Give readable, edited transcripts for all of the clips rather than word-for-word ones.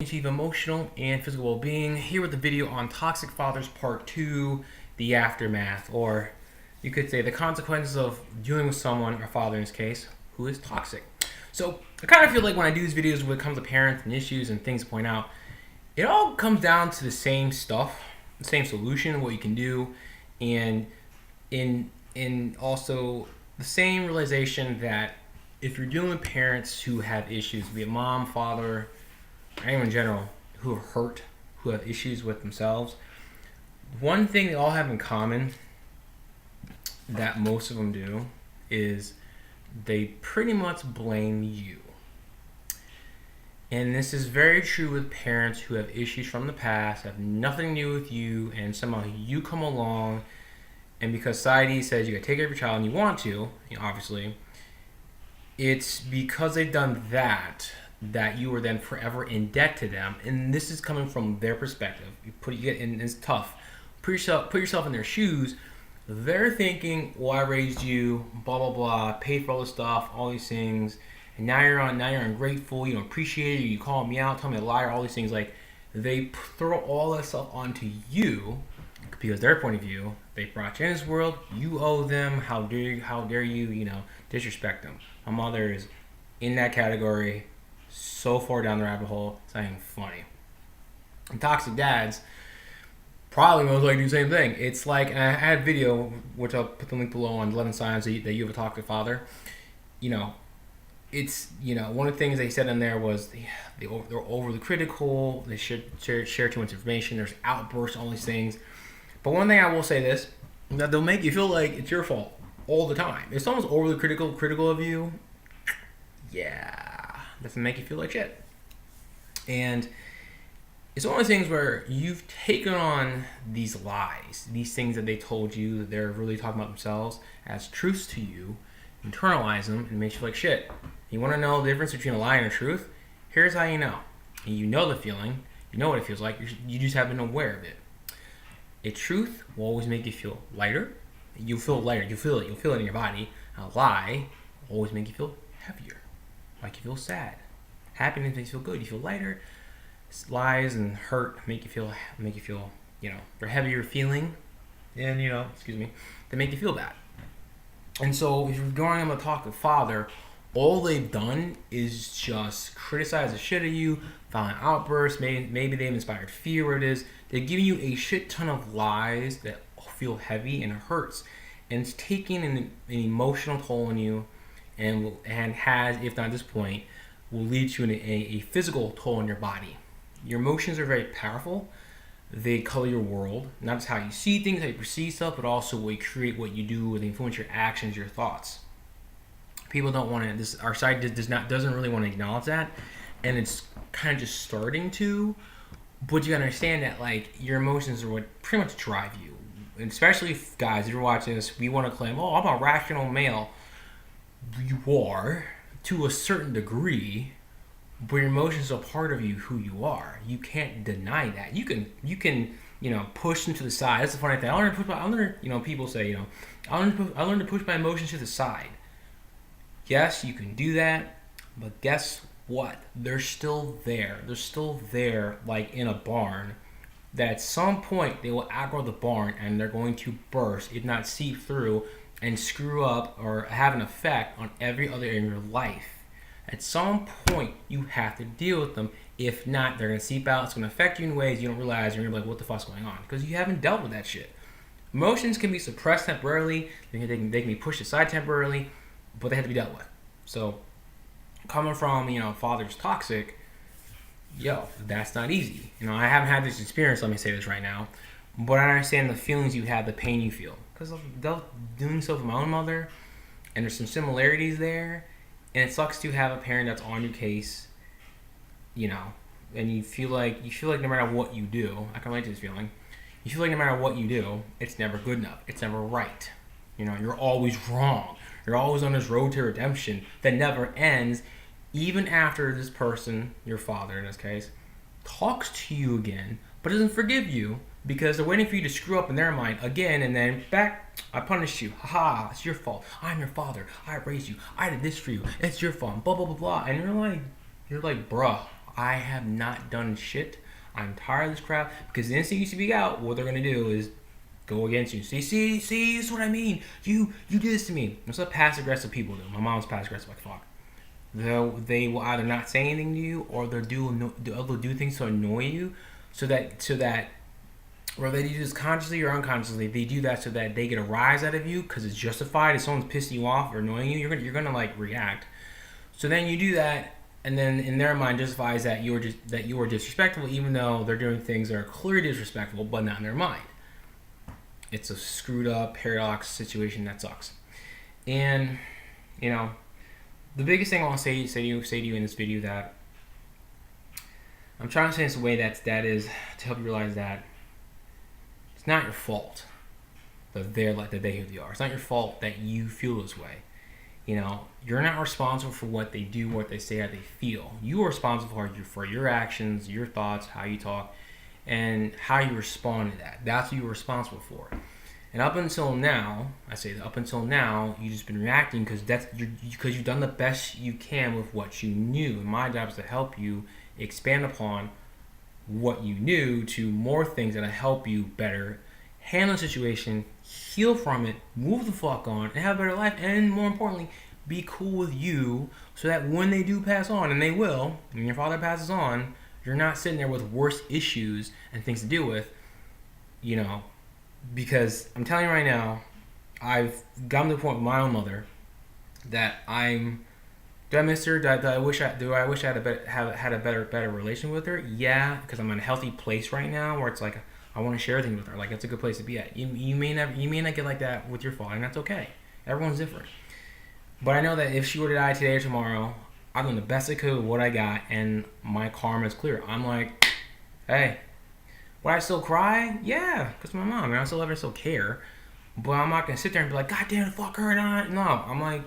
achieve emotional and physical well-being. Here with the video on Toxic Fathers Part 2, the aftermath, or you could say the consequences of dealing with someone, our father in this case, who is toxic. So I kind of feel like when I do these videos when it comes to parents and issues and things to point out, it all comes down to the same stuff, the same solution, what you can do, and in also the same realization that if you're dealing with parents who have issues, be it mom, father, or anyone in general, who are hurt, who have issues with themselves, one thing they all have in common that most of them do is they pretty much blame you. And this is very true with parents who have issues from the past, have nothing to do with you, and somehow you come along, and because society says you gotta take care of your child and you want to, obviously, it's because they've done that you are then forever in debt to them, and this is coming from their perspective. And it's tough. Put yourself in their shoes. They're thinking, "Well, I raised you, blah blah blah, paid for all this stuff, all these things, and now you're ungrateful. You don't appreciate it. You call me out, tell me a liar, all these things." Like they throw all that stuff onto you because their point of view, they brought you in this world. You owe them. How dare you, disrespect them. My mother is in that category, so far down the rabbit hole, it's not even funny. And toxic dads probably most likely do the same thing. It's like, and I had a video, which I'll put the link below, on 11 signs that you have a toxic father. It's, one of the things they said in there was they're overly critical, they share too much information, there's outbursts, all these things. But one thing I will say this, that they'll make you feel like it's your fault all the time. If someone's overly critical of you, yeah, doesn't make you feel like shit. And it's one of those things where you've taken on these lies, these things that they told you that they're really talking about themselves as truths to you, internalize them, and it makes you feel like shit. You want to know the difference between a lie and a truth? Here's how you know. And you know the feeling, you know what it feels like, you just haven't been aware of it. A truth will always make you feel lighter. You'll feel lighter, you'll feel it in your body. A lie will always make you feel heavier, like you feel sad. Happiness makes you feel good, you feel lighter. Lies and hurt make you feel, they're heavier feeling, and they make you feel bad. And so if you're going on to talk to father, all they've done is just criticize the shit of you, violent outbursts, maybe they've inspired fear, where it is. They're giving you a shit ton of lies that feel heavy and hurts, and it's taking an emotional toll on you, and has, if not at this point, will lead to a physical toll on your body. Your emotions are very powerful. They color your world, not just how you see things, how you perceive stuff, but also what you create, what you do, they influence your actions, your thoughts. People don't want to. Our side doesn't really want to acknowledge that, and it's kind of just starting to. But you understand that, like, your emotions are what pretty much drive you. And especially if, guys, if you're watching this, we want to claim, "Oh, I'm a rational male." You are to a certain degree, but your emotions are part of you, who you are. You can't deny that. You can push them to the side. That's the funny thing. People say, I learned to push my emotions to the side. Yes, you can do that, but guess what? They're still there. They're still there, like in a barn, that at some point they will outgrow the barn and they're going to burst, if not seep through, and screw up or have an effect on every other area in your life. At some point, you have to deal with them. If not, they're going to seep out. It's going to affect you in ways you don't realize. You're going to be like, what the fuck's going on? Because you haven't dealt with that shit. Emotions can be suppressed temporarily. They can be pushed aside temporarily, but they have to be dealt with. So, coming from, father's toxic, that's not easy. I haven't had this experience, let me say this right now, but I understand the feelings you have, the pain you feel. Because I'm doing so for my own mother, and there's some similarities there. And it sucks to have a parent that's on your case, and you feel like no matter what you do, I can relate to this feeling. You feel like no matter what you do, it's never good enough. It's never right. You're always wrong. You're always on this road to redemption that never ends, even after this person, your father in this case, talks to you again, but doesn't forgive you because they're waiting for you to screw up in their mind again, and then back, I punished you. Haha, it's your fault. I'm your father. I raised you. I did this for you. It's your fault. Blah, blah, blah, blah. And you're like, bruh, I have not done shit. I'm tired of this crap. Because the instant you speak out, what they're going to do is go against you. See, this is what I mean. You did this to me. That's what passive aggressive people do. My mom's passive aggressive like fuck. They will either not say anything to you, or they'll do things to annoy you, so that whether they do this consciously or unconsciously, they do that so that they get a rise out of you because it's justified. If someone's pissing you off or annoying you, you're gonna like react. So then you do that, and then in their mind justifies that you were disrespectful, even though they're doing things that are clearly disrespectful, but not in their mind. It's a screwed up paradox situation that sucks. And the biggest thing I want to say to you in this video, that I'm trying to say this in a way that is to help you realize that it's not your fault that they're like that they who they are. It's not your fault that you feel this way. You're not responsible for what they do, what they say, how they feel. You are responsible for your actions, your thoughts, how you talk, and how you respond to that. That's what you're responsible for. And up until now, you've just been reacting because you've done the best you can with what you knew. And my job is to help you expand upon what you knew to more things that'll help you better handle the situation, heal from it, move the fuck on, and have a better life. And more importantly, be cool with you, so that when they do pass on, and they will, when your father passes on, you're not sitting there with worse issues and things to deal with. Because I'm telling you right now, I've gotten to the point with my own mother that do I miss her? Do I wish I had a better relation with her? Yeah, because I'm in a healthy place right now where it's like I want to share things with her. Like, that's a good place to be at. You may not get like that with your father, and that's okay. Everyone's different. But I know that if she were to die today or tomorrow, I've done the best I could with what I got, and my karma is clear. I'm like, hey, would I still cry? Yeah, because my mom, and I still love her, still care. But I'm not gonna sit there and be like, God damn it, fuck her. No, I'm like,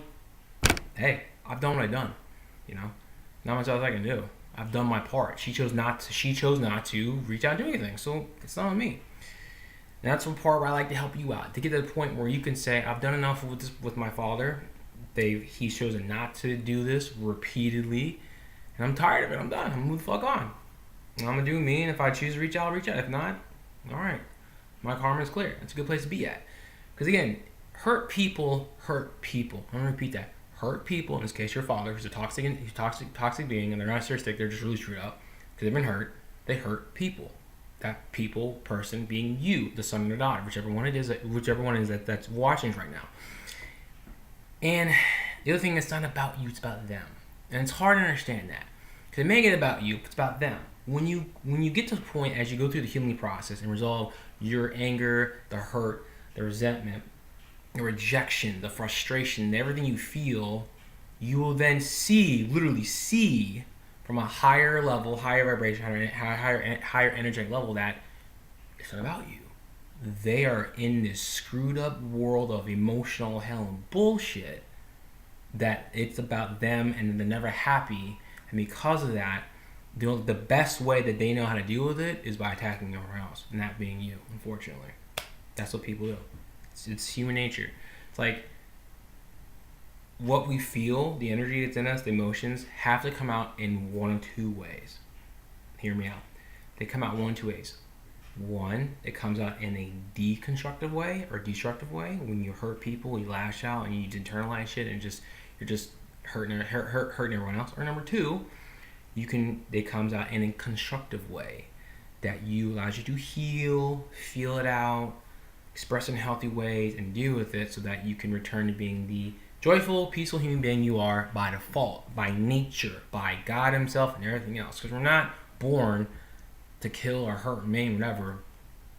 hey, I've done what I've done. Not much else I can do. I've done my part. She chose not to reach out and do anything, so it's not on me. And that's one part where I like to help you out, to get to the point where you can say, I've done enough with my father. He's chosen not to do this repeatedly, and I'm tired of it. I'm done. I'm gonna move the fuck on. And I'm gonna do me, and if I choose to reach out, I'll reach out. If not, all right. My karma is clear. It's a good place to be at. Because again, hurt people hurt people. I'm gonna repeat that. Hurt people, in this case your father, who's a toxic being, and they're not narcissistic, they're just really screwed up because they've been hurt. They hurt people. That person being you, the son or the daughter, whichever one it is that's watching right now. And the other thing, it's not about you, it's about them. And it's hard to understand that. Because it may get about you, it's about them. When you get to the point, as you go through the healing process and resolve your anger, the hurt, the resentment, the rejection, the frustration, everything you feel, you will then literally see from a higher level, higher vibration, higher energetic level that it's not about you. They are in this screwed up world of emotional hell and bullshit that it's about them, and they're never happy. And because of that, the best way that they know how to deal with it is by attacking everyone else, and that being you, unfortunately. That's what people do. It's human nature. It's like what we feel, the energy that's in us, the emotions, have to come out in one of two ways. Hear me out. They come out one of two ways. One, it comes out in a deconstructive way or destructive way. When you hurt people, you lash out and you internalize shit, and you're just hurting everyone else. Or number two, it comes out in a constructive way that allows you to heal, feel it out, express in healthy ways, and deal with it so that you can return to being the joyful, peaceful human being you are by default, by nature, by God himself and everything else. Because we're not born to kill or hurt or maim, whatever.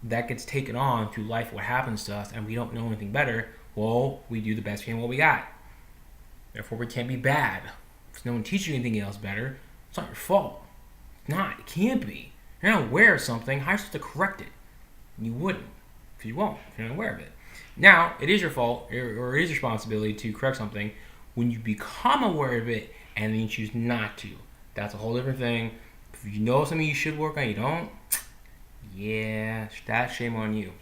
That gets taken on through life, what happens to us, and we don't know anything better. Well, we do the best we can what we got. Therefore, we can't be bad. If no one teaches you anything else better, it's not your fault. It's not. It can't be. You're not aware of something. How are you supposed to correct it? You wouldn't. Because you won't. If you're not aware of it. Now, it is your fault, or it is your responsibility to correct something when you become aware of it and then you choose not to. That's a whole different thing. If you know something you should work on, you don't, yeah, that's shame on you.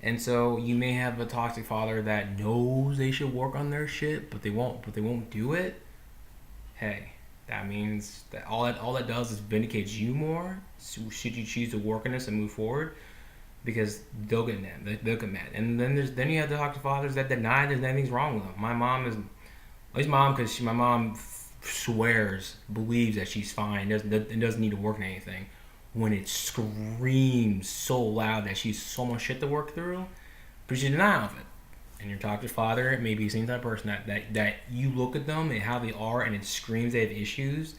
And so you may have a toxic father that knows they should work on their shit, but they won't do it. Hey, That means that all that does is vindicates you more. So should you choose to work on this and move forward, because they'll get mad. They'll get mad, and then you have to talk to fathers that deny there's anything's wrong with them. My mom is, at least mom, because my mom swears, believes that she's fine, doesn't need to work on anything. When it screams so loud that she's so much shit to work through, but she's in denial of it. And your talk to father, it may be the same type of person that you look at them and how they are, and it screams they have issues,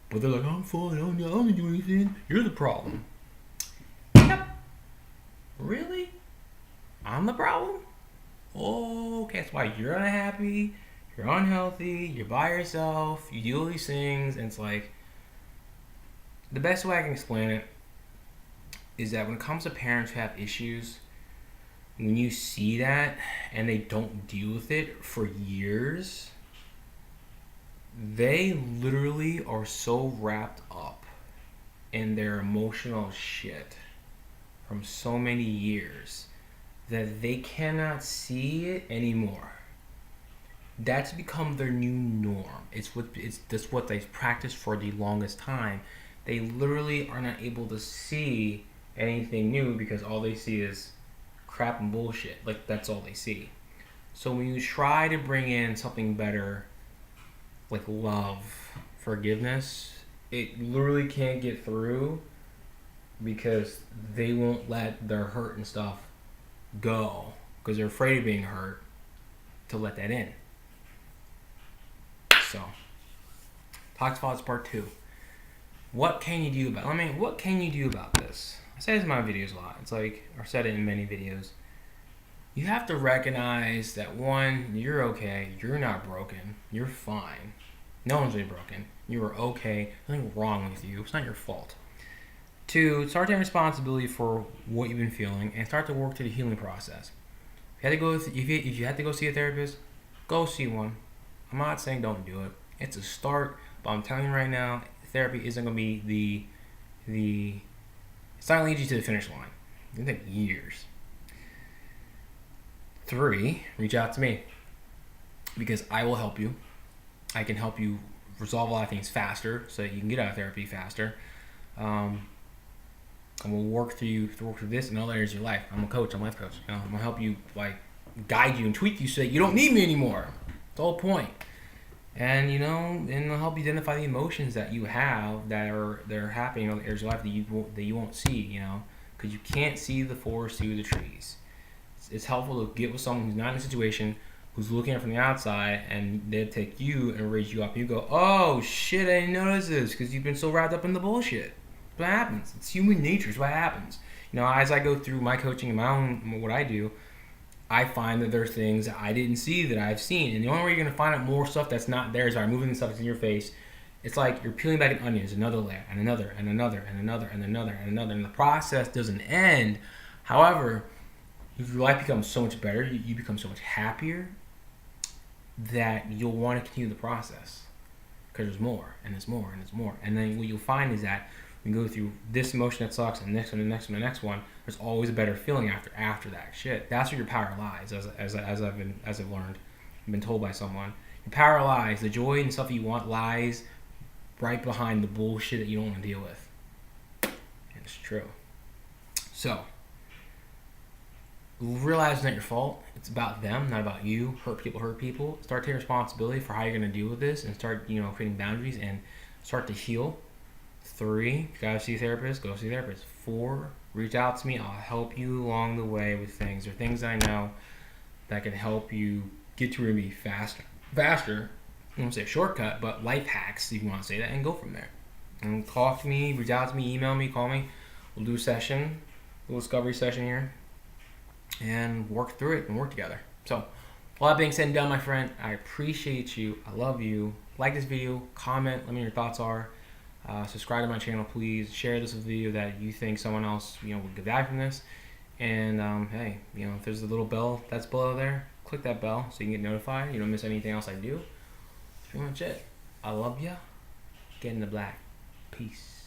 but they're like, I'm fine, I don't do anything. You're the problem. Yep. Really? I'm the problem? Oh, okay, that's why you're unhappy, you're unhealthy, you're by yourself, you do all these things, and it's like, the best way I can explain it is that when it comes to parents who have issues, when you see that and they don't deal with it for years, they literally are so wrapped up in their emotional shit from so many years that they cannot see it anymore. That's become their new norm. That's what they've practiced for the longest time. They literally are not able to see anything new because all they see is crap and bullshit. Like, that's all they see. So when you try to bring in something better, like love, forgiveness, it literally can't get through because they won't let their hurt and stuff go because they're afraid of being hurt to let that in. So, Talk to Fathers Part 2. What can you do about this? I say this in my videos a lot. It's like, or said it in many videos. You have to recognize that, one, you're okay. You're not broken. You're fine. No one's really broken. You are okay. Nothing wrong with you. It's not your fault. Two, start taking responsibility for what you've been feeling and start to work through the healing process. If you had to go see a therapist, go see one. I'm not saying don't do it. It's a start, but I'm telling you right now, therapy isn't going to be it's not going to lead you to the finish line. It's going to take years. 3, reach out to me because I will help you. I can help you resolve a lot of things faster so that you can get out of therapy faster. And we'll work through this in all areas of your life. I'm a coach. I'm a life coach. I'm going to help you, like, guide you and tweak you so that you don't need me anymore. That's the whole point. And and I'll help you identify the emotions that you have that are happening in other areas of life that you won't see, because you can't see the forest through the trees. It's helpful to get with someone who's not in a situation, who's looking at it from the outside, and they take you and raise you up. You go, oh shit, I didn't notice this, because you've been so wrapped up in the bullshit. That's what happens. It's human nature. It's what happens. As I go through my coaching and my own what I do, I find that there are things that I didn't see that I've seen. And the only way you're going to find out more stuff that's not there is by moving the stuff that's in your face. It's like you're peeling back an onion. There's another layer, and another, and another, and another, and another, and another. And the process doesn't end. However, if your life becomes so much better, you become so much happier that you'll want to continue the process. Because there's more, and there's more, and there's more. And then what you'll find is that when you go through this emotion that sucks, and the next one, the next one, the next one, there's always a better feeling after that shit. That's where your power lies, as I've learned, been told by someone. Your power lies. The joy and stuff that you want lies right behind the bullshit that you don't want to deal with. And it's true. So, realize it's not your fault. It's about them, not about you. Hurt people. Start taking responsibility for how you're going to deal with this, and start, creating boundaries and start to heal. 3, you gotta see a therapist, go see a therapist. 4, reach out to me. I'll help you along the way with things. There are things I know that can help you get to where you be faster. I won't say a shortcut, but life hacks, if you want to say that, and go from there. And talk to me, reach out to me, email me, call me. We'll do a session, a little discovery session here, and work through it and work together. So, all that being said and done, my friend, I appreciate you. I love you. Like this video, comment, let me know your thoughts are. Subscribe to my channel, please. Share this video that you think someone else, would get value from this. And hey, if there's a little bell that's below there, click that bell so you can get notified. You don't miss anything else I do. That's pretty much it. I love ya. Get in the black. Peace.